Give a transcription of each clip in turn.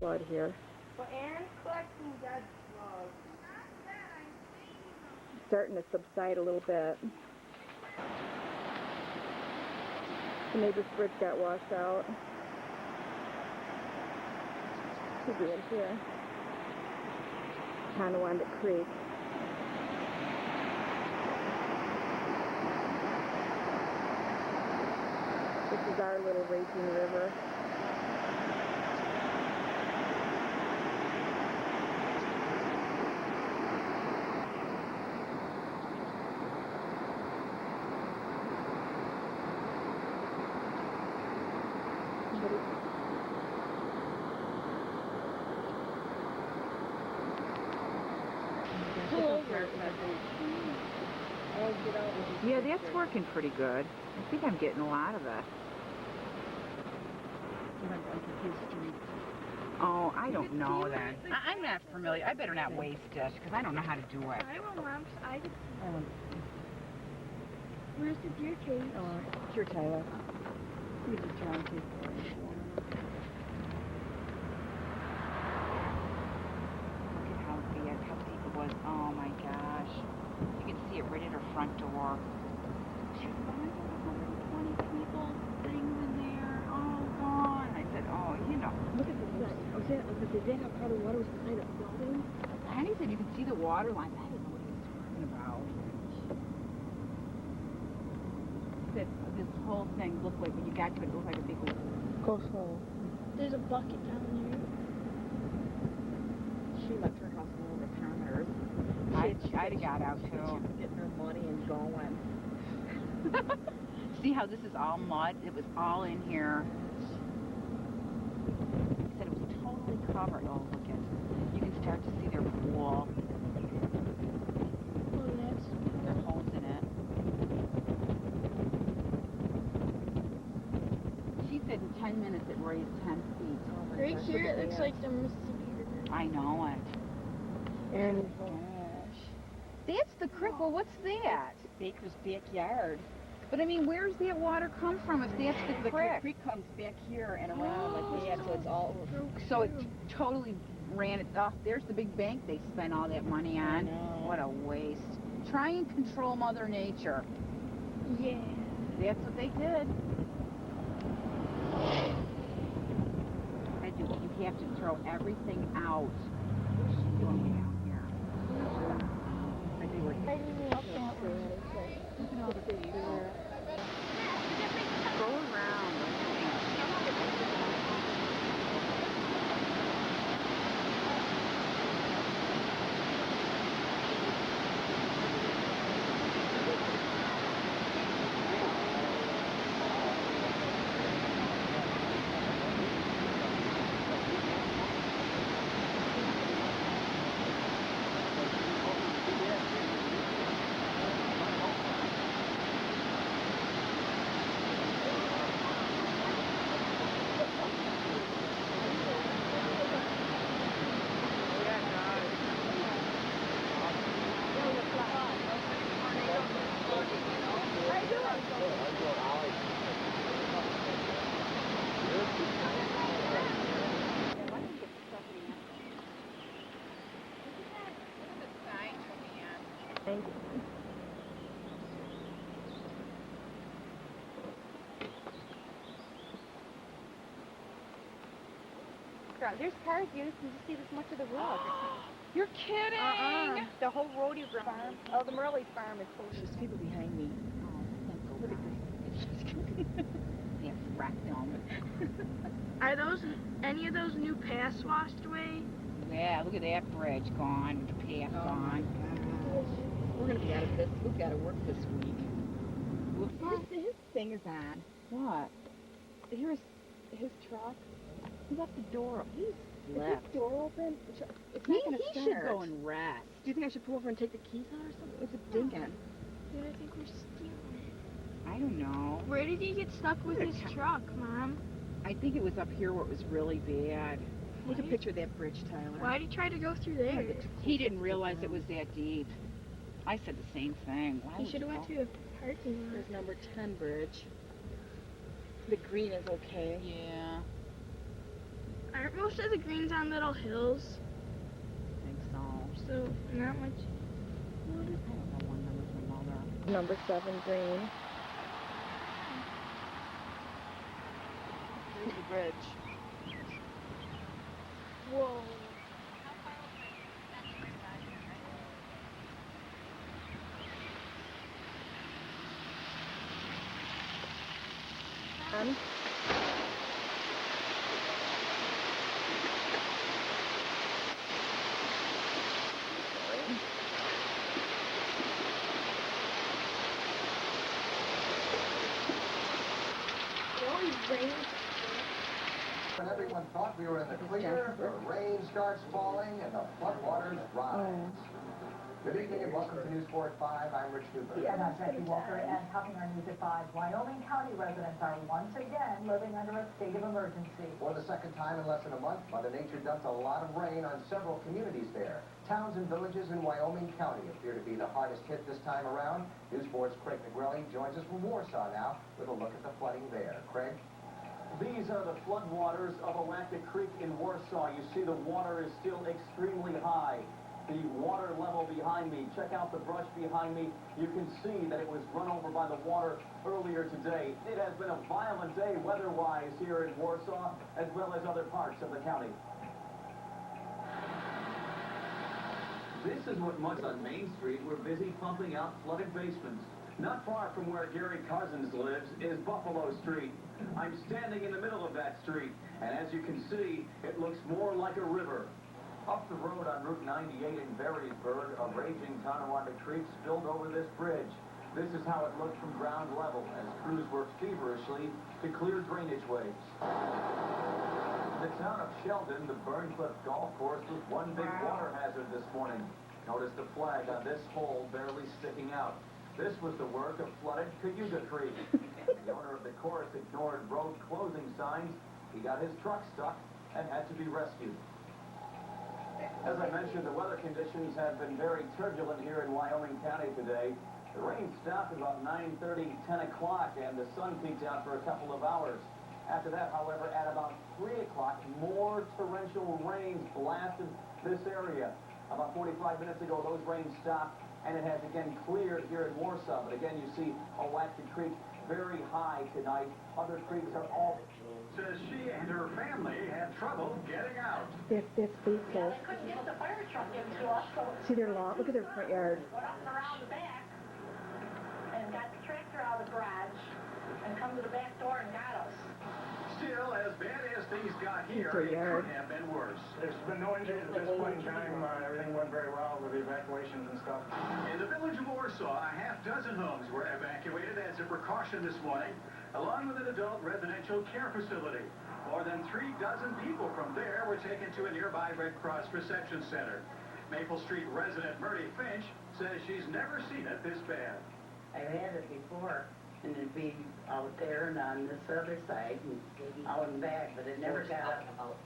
Flood here. Well, Aaron's collecting dead slugs. It's starting to subside a little bit. The neighbor's bridge got washed out. Should be in here. Tonawanda Creek. This is our little raging river. Yeah, that's working pretty good. I think I'm getting a lot of it. Oh, I don't know then. I'm not familiar. I better not waste it because I don't know how to do it. I will, Mom. I could. Where's the deer cage? It's your Tyler. You just trying to. Look at how deep it was. Oh my gosh. You can see it right at her front door. She said, oh, there were 120 people, things in there. Oh, God. I said, oh, you know. Look at this side. Oh, is that how probably water was behind that building? Honey said you can see the water lines. I didn't know what he was talking about. That this whole thing looked like, when you got to it, it looked like a big Ghost hole. There's a bucket down there. She left her house a little kilometers. I'd have got out too. Getting her money and going. See how this is all mud? It was all in here. He said it was totally covered. Oh, look at it. You can start to see their pool. Oh, that's. Their holes in it. She said in 10 minutes it raised 10 feet. Oh Right here, it looks like the Mississippi River. I know it. And That's the creek. Well, what's that? Baker's backyard. But I mean, where's that water come from if that's the creek? The creek comes back here and around like that, so it's all over. So it totally ran it off. There's the big bank they spent all that money on. I know. What a waste. Try and control Mother Nature. Yeah. That's what they did. I do. You have to throw everything out. What's she doing down here? I didn't look that way. Look at all the people. Go around. Thank you. There's cars here. You can just see this much of the road. You're kidding! The whole rodeo farm. Oh, the Merle's farm is close. There's people behind me. Look at this. That's wrecked them. Are those any of those new paths washed away? Yeah, look at that bridge gone, the path gone. We're gonna be out of this. We've got to work this week. His thing is on. What? Here's his truck. He left the door open. Is Left. his door open? It's He not gonna start. should go and rest. Do you think I should pull over and take the keys out or something? It's a dinking. Dude, I think we're stealing it. I don't know. Where did he get stuck with his truck, Mom? I think it was up here where it was really bad. Take a picture of that bridge, Tyler. Why'd he try to go through there? He didn't realize it was that deep. I said the same thing. Why He would should have you went go? to a parking lot. There's number 10 bridge. The green is okay. Yeah. Aren't most of the greens on little hills? I think so. So, not much. What is, I don't know one that was my mother. Number 7 green. Here's the bridge. Whoa. And When everyone thought we were in the clear, the rain starts falling and the floodwaters rise. Good evening and welcome to News 4 at 5. I'm Rich Cooper. And I'm Becky Walker, and coming on News at 5, Wyoming County residents are once again living under a state of emergency. For the second time in less than a month, Mother Nature dumped a lot of rain on several communities there. Towns and villages in Wyoming County appear to be the hardest hit this time around. News 4's Craig McGrelly joins us from Warsaw now with a look at the flooding there. Craig? These are the floodwaters of Olactic Creek in Warsaw. You see the water is still extremely high. The water level behind me, check out the brush behind me. You can see that it was run over by the water earlier today. It has been a violent day weather-wise here in Warsaw, as well as other parts of the county. This is what much on Main Street were busy pumping out flooded basements. Not far from where Gary Cousins lives is Buffalo Street. I'm standing in the middle of that street, and as you can see, it looks more like a river. Up the road on Route 98 in Varysburg, a raging Tonawanda Creek spilled over this bridge. This is how it looked from ground level as crews worked feverishly to clear drainage ways. The town of Sheldon, the Byrncliff golf course, was one big water hazard this morning. Notice the flag on this hole barely sticking out. This was the work of flooded Cayuga Creek. The owner of the course ignored road closing signs. He got his truck stuck and had to be rescued. As I mentioned, the weather conditions have been very turbulent here in Wyoming County today. The rain stopped about 9:30, 10 o'clock, and the sun peeked out for a couple of hours. After that, however, at about 3 o'clock, more torrential rains blasted this area. About 45 minutes ago, those rains stopped, and it has again cleared here in Warsaw. But again, you see Olactic Creek very high tonight. Other creeks are all... Says she and her family had trouble getting out. That's speechless. They couldn't get the fire truck into us, so See their lawn? Look at their front yard. went up and around the back and got the tractor out of the garage and come to the back door and got us. Still, as bad as things got here, Their it yard. could have been worse. There's been no injuries at this point in time. Everything went very well with the evacuations and stuff. In the village of Warsaw, a half-dozen homes were evacuated as a precaution this morning, along with an adult residential care facility. More than 36 people from there were taken to a nearby Red Cross reception center. Maple Street resident Murray Finch says she's never seen it this bad. I've had it before, and it'd be out there and on this other side and out and back, but it never got up.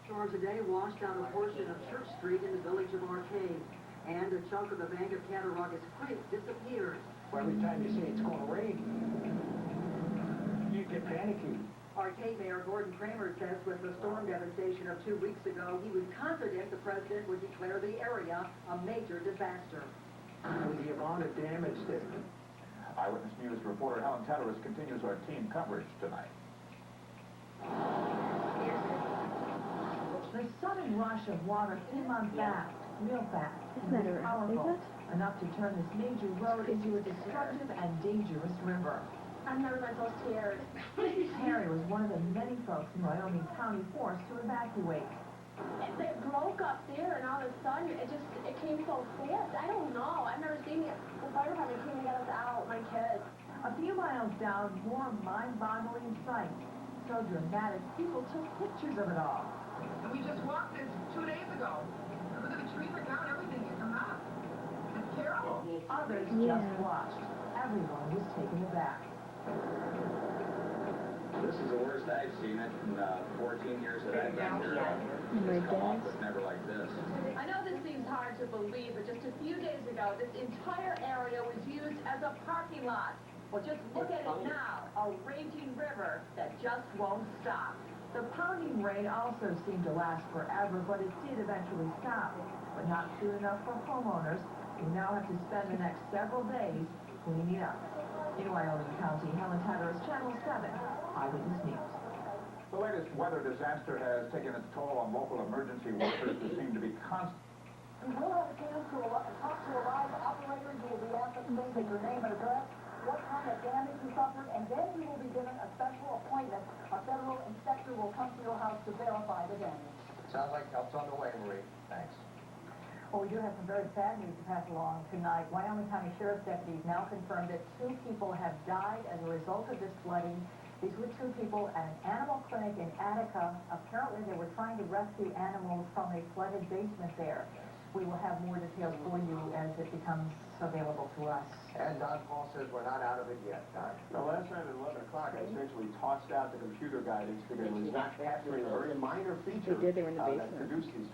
Storm today washed out a portion of Church Street in the village of Arcade, and a chunk of the bank of Cattaraugus Creek disappeared. Every time you say it's going to rain, you get panicky. Arcade Mayor Gordon Kramer says with the storm devastation of 2 weeks ago, he was confident the president would declare the area a major disaster. With the amount of damage that... Eyewitness News reporter Helen Tedderus continues our team coverage tonight. The sudden rush of water came on fast, real fast. Isn't that It was right? powerful, Is it? enough to turn this major road into a destructive and dangerous river. I've never been so scared. Harry was one of the many folks in Wyoming County forced to evacuate. It broke up there, and all of a sudden, it came so fast. I don't know. I've never seen it. The fire department came to get us out, my kids. A few miles down, more mind-boggling sights. So dramatic, people took pictures of it all. And we just walked this 2 days ago. Look at the trees are down, everything is a mess. It's terrible. Others Yeah. just watched. Everyone was taken aback. This is the worst I've seen it in 14 years that I've been here. Oh my It's come off, gosh. but never like this. I know this seems hard to believe, but just a few days ago, this entire area was used as a parking lot. Well, just look at it now, a raging river that just won't stop. The pounding rain also seemed to last forever, but it did eventually stop. But not soon enough for homeowners, who now have to spend the next several days cleaning up. In Wyoming County, Helen Hatteras, Channel 7, Eyewitness News. The latest weather disaster has taken its toll on local emergency workers who seem to be constant. You will have a chance to talk to a live operator. You will be asked to state your name and address, what kind of damage you suffered, and then you will be given a special appointment. A federal inspector will come to your house to verify the damage. Sounds like help's on the way, Marie. Thanks. Well, we do have some very sad news to pass along tonight. Wyoming County Sheriff's deputies now confirmed that 2 people have died as a result of this flooding. These were 2 people at an animal clinic in Attica. Apparently, they were trying to rescue animals from a flooded basement there. We will have more details for you as it becomes available to us. And Don Paul says we're not out of it yet, Don. Now, last night at 11 o'clock, I essentially tossed out the computer guidance because it was not capturing a very minor feature They were in the that basement. produced these.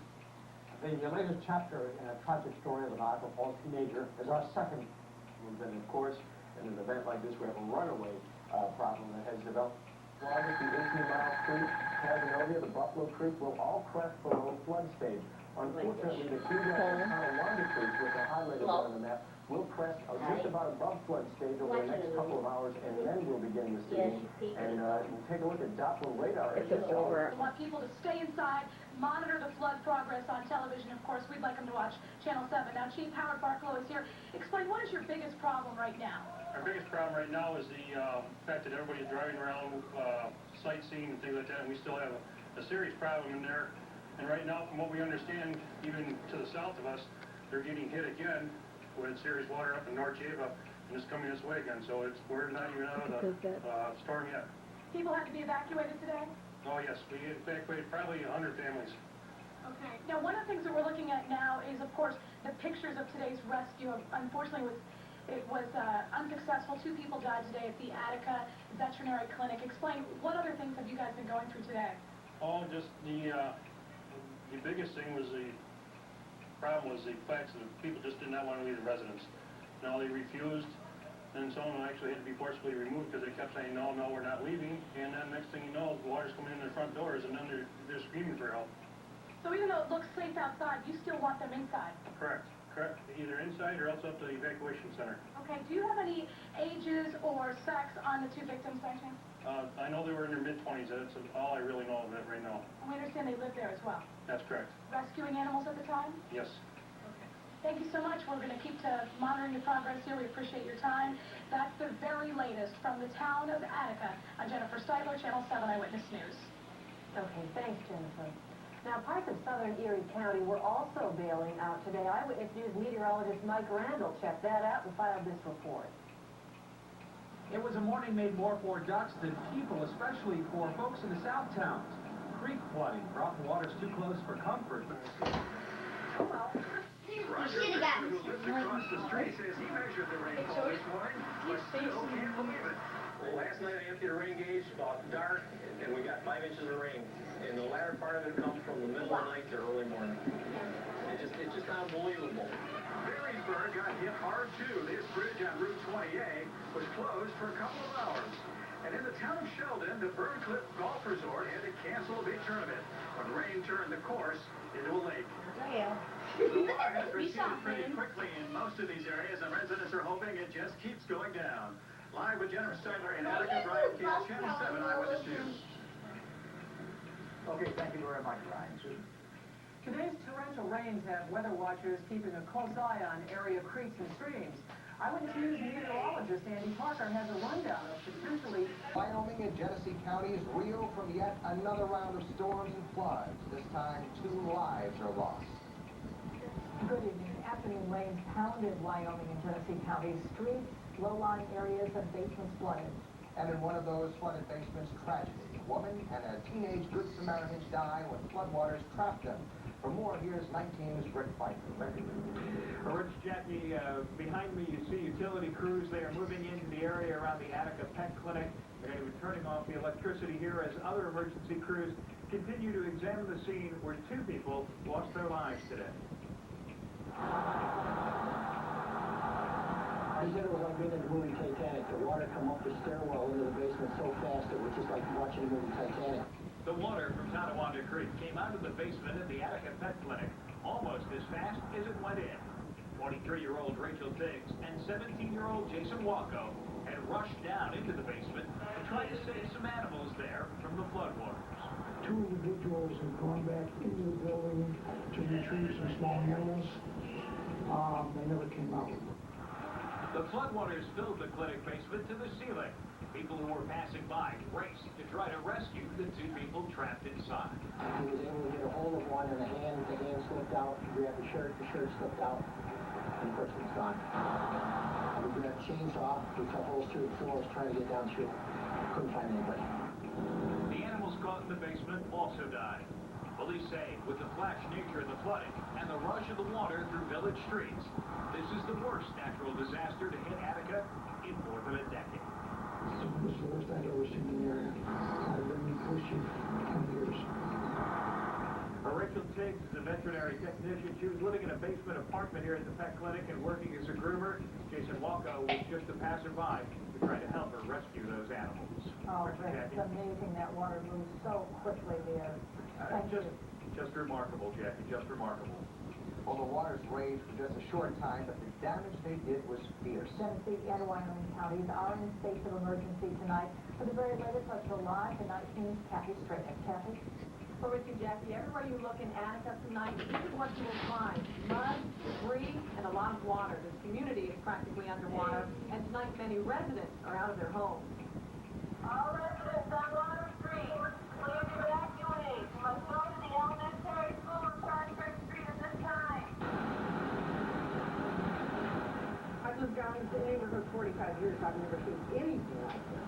The latest chapter in a tragic story of an Iowa Falls teenager is our second. And then, of course, in an event like this, we have a runaway problem that has developed. August, the 18-mile creek, Casanova, the Buffalo Creek will all crest below flood stage. Unfortunately, the two Tonawanda creeks, which are highlighted on the map, will crest just about above flood stage over the next couple of hours, and then we'll begin the seeding. And we'll take a look at Doppler radar. It's over. We want people to stay inside, monitor the flood progress on television. Of course, we'd like them to watch Channel 7. Now, Chief Howard Barklow is here. Explain, what is your biggest problem right now? Our biggest problem right now is the fact that everybody's driving around sightseeing and things like that, and we still have a serious problem in there. And right now, from what we understand, even to the south of us, they're getting hit again with serious water up in North Java, and it's coming this way again. So we're not even out of the storm yet. People have to be evacuated today? Oh yes, we evacuated probably 100 families. Okay. Now, one of the things that we're looking at now is, of course, the pictures of today's rescue. Unfortunately, it was unsuccessful. 2 people died today at the Attica Veterinary Clinic. Explain, what other things have you guys been going through today? Oh, just the biggest thing was the problem was the fact that people just did not want to leave the residence. Now they refused, and someone actually had to be forcibly removed because they kept saying, no, we're not leaving. And then next thing you know, the water's coming in their front doors, and then they're screaming for help. So even though it looks safe outside, you still want them inside? Correct. Either inside or else up to the evacuation center. Okay. Do you have any ages or sex on the 2 victims by chance? I know they were in their mid-20s. That's all I really know of that right now. We understand they live there as well. That's correct. Rescuing animals at the time? Yes. Okay. Thank you so much. We're going to keep monitoring the progress here. We appreciate your time. That's the very latest from the town of Attica. I'm Jennifer Steitler, Channel 7 Eyewitness News. Okay, thanks, Jennifer. Now, parts of southern Erie County were also bailing out today. Eyewitness News meteorologist Mike Randall checked that out and filed this report. It was a morning made more for ducks than people, especially for folks in the south towns. Creek flooding brought the waters too close for comfort. Roger, who lives across the street, says he measured the rainfall this morning, but still can't believe it. Well, last night I emptied a rain gauge about dark, and we got 5 inches of rain. And the latter part of it comes from the middle of the night to early morning. It's just unbelievable. Varysburg got hit hard too. This bridge on Route 20A was closed for a couple of hours. And in the town of Sheldon, the Byrncliff Golf Resort had to cancel a big tournament when rain turned the course into a lake. The water has receded pretty quickly in most of these areas, and residents are hoping it just keeps going down. Live with Jennifer Steitler in Attica, Brian Keel, Channel 7 Eyewitness News. Okay, thank you very much, Ryan. Susan. Today's torrential rains have weather watchers keeping a close eye on area creeks and streams. Eyewitness News meteorologist Andy Parker has a rundown of potentially... Wyoming and Genesee counties reel from yet another round of storms and floods. This time, 2 lives are lost. Good evening. Afternoon rains pounded Wyoming and Genesee counties. Streets, low-lying areas, and basements flooded. And in one of those flooded basements, tragedy. A woman and a teenage Good Samaritans die when floodwaters trapped them. For more, here's 19's Rick Pfeiffer. Rich, Jackie, behind me you see utility crews. They are moving into the area around the Attica Pet Clinic. They're going to be turning off the electricity here as other emergency crews continue to examine the scene where 2 people lost their lives today. I said it was like being in the movie Titanic. The water come up the stairwell into the basement so fast it was just like watching the movie Titanic. The water from Tonawanda Creek came out of the basement at the Attica Pet Clinic almost as fast as it went in. 23-year-old Rachel Biggs and 17-year-old Jason Walko had rushed down into the basement to try to save some animals there from the floodwaters. Two individuals had gone back into the building to retrieve some small animals. They never came out. The floodwaters filled the clinic basement to the ceiling. People who were passing by raced to try to rescue the two people trapped inside. He was able to get a hold of one, and the hand slipped out. He grabbed the shirt slipped out, and the person's gone. We grabbed a chainsaw, we cut holes through the floors trying to get down through. Couldn't find anybody. The animals caught in the basement also died. Police say with the flash nature of the flooding and the rush of the water through village streets, this is the worst natural disaster to hit Attica in more than a decade. This is the worst I've ever seen in the area. I've been in police chief for 20 years. Rachel Tiggs is a veterinary technician. She was living in a basement apartment here at the pet clinic and working as a groomer. Jason Walko was just a passerby to try to help her rescue those animals. Oh, Rick, it's amazing that water moves so quickly there. Just remarkable, Jackie, just remarkable. Well, the waters raged for just a short time, but the damage they did was fierce. Tennessee and Wyoming counties are in states of emergency tonight. For the very latest, let's go live to 19's Kathy Stratus. Kathy? Well, Rick and Jackie, everywhere you look in Attica tonight, this is what you will find. Mud, debris, and a lot of water. This community is practically underwater, and tonight many residents are out of their homes. All residents on Water Street, please evacuate. You must go to the elementary school on Varysburg Street at this time. I've lived down in the neighborhood 45 years. I've never seen anything like this.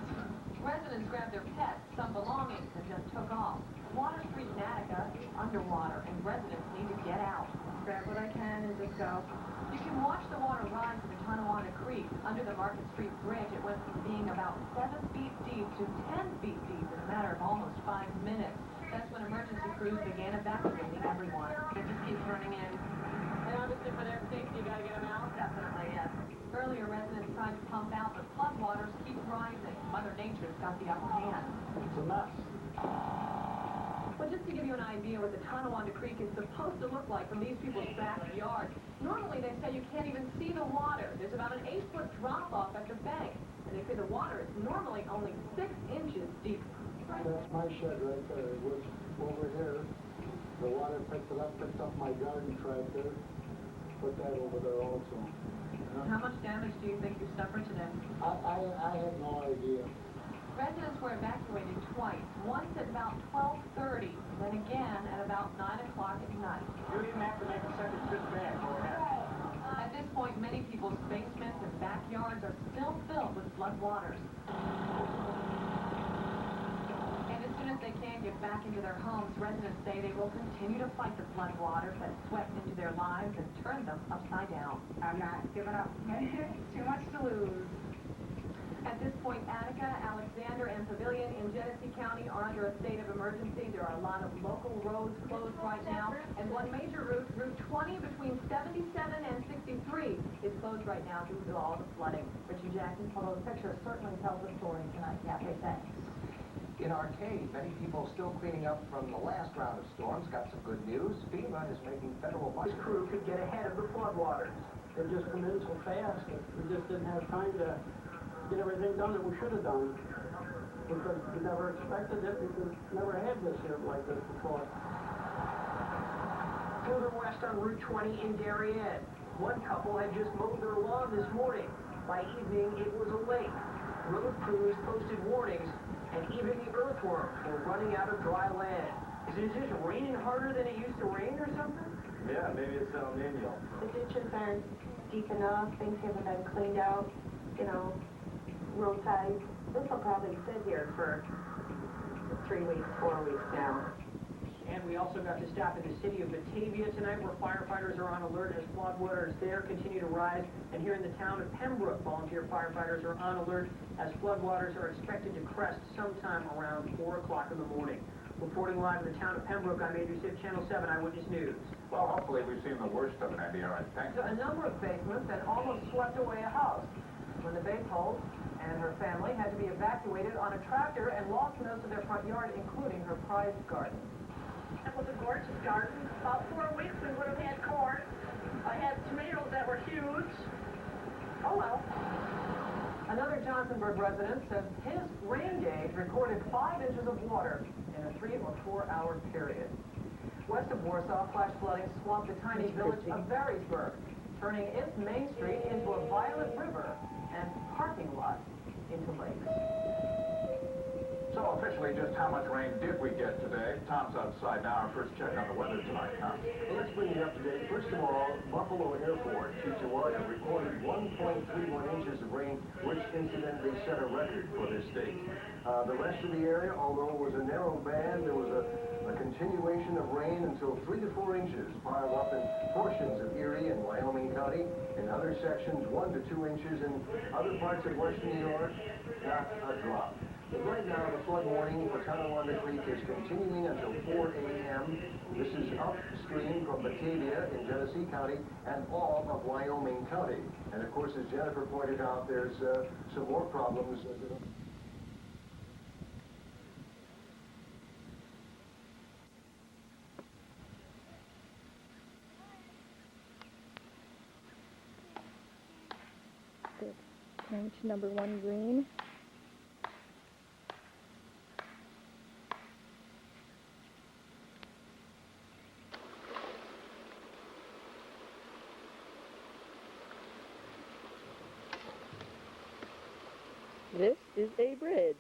Residents grabbed their pets, some belongings, and just took off. Water Street in Attica is underwater, and residents need to get out. Grab what I can and just go. You can watch the water rise to the Tonawanda Creek under the Market Street Bridge. It went from being about 7 feet deep to 10 feet deep in a matter of almost 5 minutes. That's when emergency crews began evacuating everyone. It just keeps running in. And obviously for their safety, you gotta get them out? Definitely, yes. Earlier, residents tried to pump out, but floodwaters keep rising. Mother Nature's got the upper hand. It's a mess. Well, just to give you an idea what the Tonawanda Creek is supposed to look like from these people's backyard. Normally, they say you can't even see the water. There's about an 8-foot drop-off at the bank. And they say the water is normally only 6 inches deep. That's my shed right there. It was over here. The water picked up my garden tractor, put that over there also. How much damage do you think you suffered today? I have no idea. Residents were evacuated twice, once at about 12:30, then again at about 9 o'clock at night. You didn't have to make a second trip back. Go ahead. At this point, many people's basements and backyards are still filled with flood waters. And as soon as they can get back into their homes, residents say they will continue to fight the flood waters that swept into their lives and turned them upside down. I'm not giving up. Too much to lose. At this point, Attica, Alexander, and Pavilion in Genesee County are under a state of emergency. There are a lot of local roads closed right now, and one major route, Route 20 between 77 and 63, is closed right now due to all the flooding. Richie Jackson, although the picture certainly tells a story tonight. Kathy, thanks. In Arcade, many people still cleaning up from the last round of storms got some good news. FEMA is making federal money. This crew could get ahead of the floodwaters. They just come in so fast that we just didn't have time to get everything done that we should have done. Because we never expected it, because we never had this here like this before. Further west on Route 20 in Darien, one couple had just mowed their lawn this morning. By evening, it was a lake. Road crews posted warnings, and even the earthworms were running out of dry land. Is it just raining harder than it used to rain or something? Yeah, maybe it's El Nino. The ditches aren't deep enough, things haven't been cleaned out, roadside. This will probably sit here for 3 weeks, 4 weeks now. And we also got to stop in the city of Batavia tonight, where firefighters are on alert as floodwaters there continue to rise. And here in the town of Pembroke, volunteer firefighters are on alert as floodwaters are expected to crest sometime around 4 o'clock in the morning. Reporting live in the town of Pembroke, I'm Andrew Sipp, Channel 7 Eyewitness News. Well, hopefully we've seen the worst of it, Andy. All right, thanks. A number of basements that almost swept away a house. when the base holds, and her family had to be evacuated on a tractor and lost most of their front yard, including her prized garden. It was a gorgeous garden. About 4 weeks we would have had corn. I had tomatoes that were huge. Oh well. Another Johnsonburg resident says his rain gauge recorded 5 inches of water in a 3 or 4 hour period. West of Warsaw, flash flooding swamped the tiny village of Varysburg, turning its main street into a violent river and parking lots into lakes. So officially, just how much rain did we get today? Tom's outside now. Our first check on the weather tonight, Tom. Well, let's bring you up to date. First of all, Buffalo Airport, Chihuahua, recorded 1.31 inches of rain, which incidentally set a record for this state. The rest of the area, although it was a narrow band, there was a continuation of rain until 3 to 4 inches piled up in portions of Erie and Wyoming County. In other sections, 1 to 2 inches. In other parts of western New York, not a drop. But right now, the flood warning for Tonawanda Creek is continuing until 4 a.m. This is upstream from Batavia in Genesee County and all of Wyoming County. And of course, as Jennifer pointed out, there's some more problems. Branch number 1 green. This is a bridge.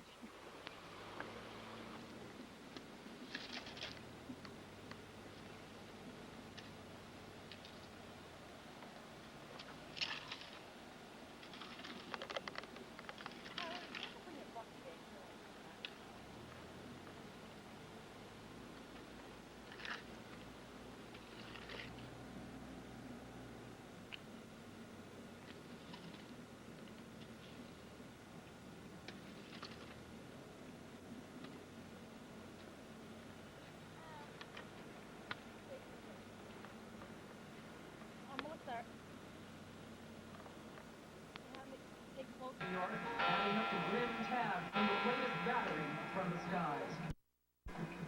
New York, adding up to grim tabs from the latest battery from the skies.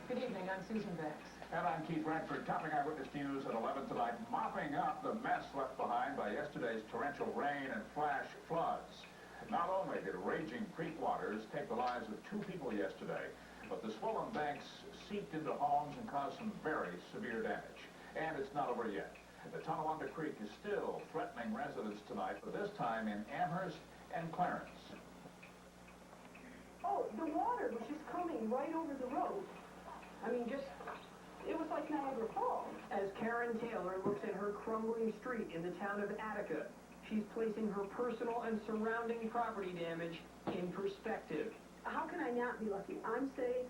Good evening, I'm Susan Banks. And I'm Keith Bradford, topping Eyewitness News at 11 tonight, mopping up the mess left behind by yesterday's torrential rain and flash floods. Not only did raging creek waters take the lives of 2 people yesterday, but the swollen banks seeped into homes and caused some very severe damage. And it's not over yet. The Tonawanda Creek is still threatening residents tonight, but this time in Amherst and Clarence. Oh, the water was just coming right over the road. I mean, it was like Niagara Falls. As Karen Taylor looks at her crumbling street in the town of Attica, she's placing her personal and surrounding property damage in perspective. How can I not be lucky? I'm safe.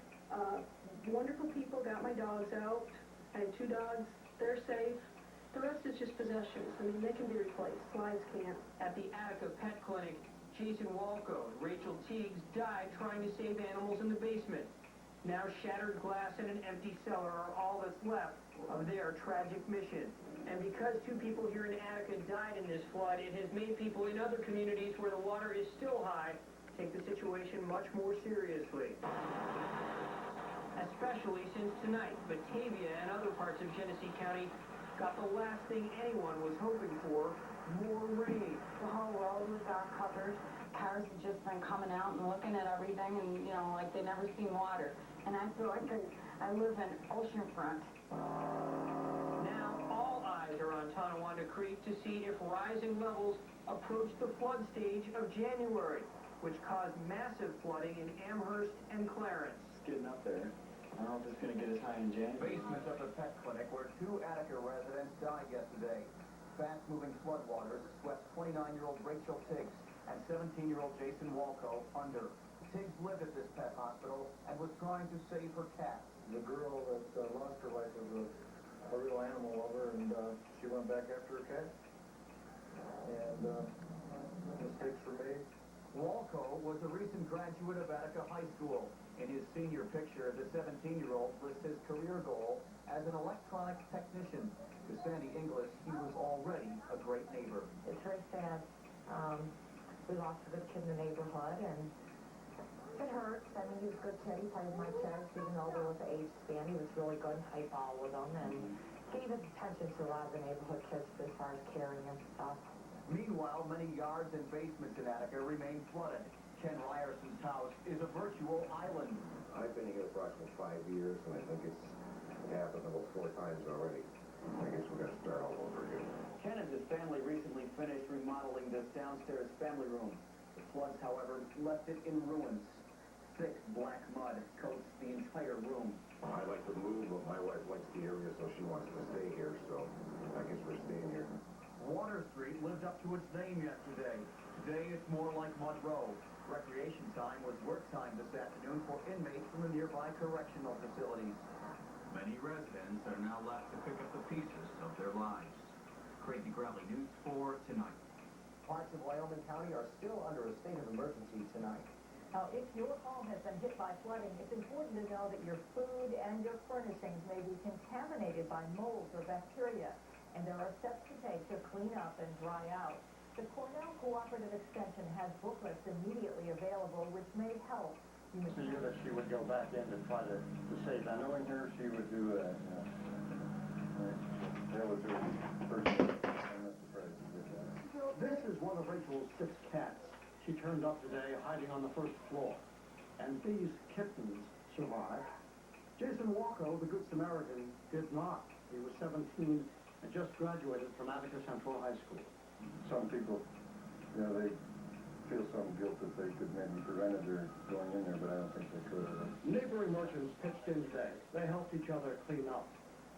Wonderful people got my dogs out. I had 2 dogs. They're safe. The rest is just possessions. I mean, they can be replaced. Slides can't. At the Attica Pet Clinic, Jason Walco and Rachel Teagues died trying to save animals in the basement. Now shattered glass and an empty cellar are all that's left of their tragic mission. And because 2 people here in Attica died in this flood, it has made people in other communities where the water is still high take the situation much more seriously. Especially since tonight, Batavia and other parts of Genesee County got the last thing anyone was hoping for, more rain. The whole road was got covered. Cars have just been coming out and looking at everything and, you know, like they never seen water. And I feel like I live in oceanfront. Now all eyes are on Tonawanda Creek to see if rising levels approach the flood stage of January, which caused massive flooding in Amherst and Clarence. It's getting up there. I don't know if it's going to get as high in January. Basement of the pet clinic where 2 Attica residents died yesterday. Fast-moving floodwaters swept 29-year-old Rachel Teagues and 17-year-old Jason Walco under. Teagues lived at this pet hospital and was trying to save her cat. The girl that lost her life was a real animal lover, and she went back after her cat. And mistakes were made. Walco was a recent graduate of Attica High School. In his senior picture, the 17-year-old lists his career goal as an electronics technician. To Sandy English, he was already a great neighbor. It's very sad. We lost a good kid in the neighborhood, and it hurts. I mean, he was a good kid. He played with my kids, even though there was an age span. He was really good and hype ball with them, and gave his attention to a lot of the neighborhood kids as far as caring and stuff. Meanwhile, many yards and basements in Attica remain flooded. Ken Ryerson's house is a virtual island. I've been here approximately 5 years, and I think it's happened about 4 times already. I guess we're going to start all over again. Ken and his family recently finished remodeling this downstairs family room. The floods, however, left it in ruins. Thick black mud coats the entire room. I'd like to move, but my wife likes the area, so she wants to stay here, so I guess we're staying here. Water Street lived up to its name yesterday. Today it's more like Mud Row. Recreation time was work time this afternoon for inmates from the nearby correctional facilities. Many residents are now left to pick up the pieces of their lives. Craig DeGrelli, News 4 Tonight. Parts of Wyoming County are still under a state of emergency tonight. Now, if your home has been hit by flooding, it's important to know that your food and your furnishings may be contaminated by molds or bacteria, and there are steps to take to clean up and dry out. The Cornell Cooperative Extension has booklets immediately available, which may help. So you that she would go back in to try to save that. Knowing her, she would do that. That was her first. I'm not surprised she did that. This is one of Rachel's 6 cats. She turned up today hiding on the first floor. And these kittens survived. Jason Walker, the Good Samaritan, did not. He was 17 and just graduated from Attica Central High School. Some people, they feel some guilt that they could maybe prevented their going in there, but I don't think they could have. Neighboring merchants pitched in today. They helped each other clean up.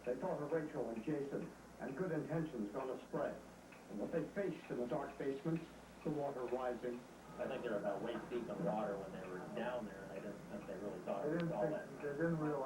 They thought of Rachel and Jason, and good intentions gonna spread. And what they faced in the dark basements, the water rising. I think they were about waist deep in water when they were down there, and I didn't think they really thought it was all that. They didn't realize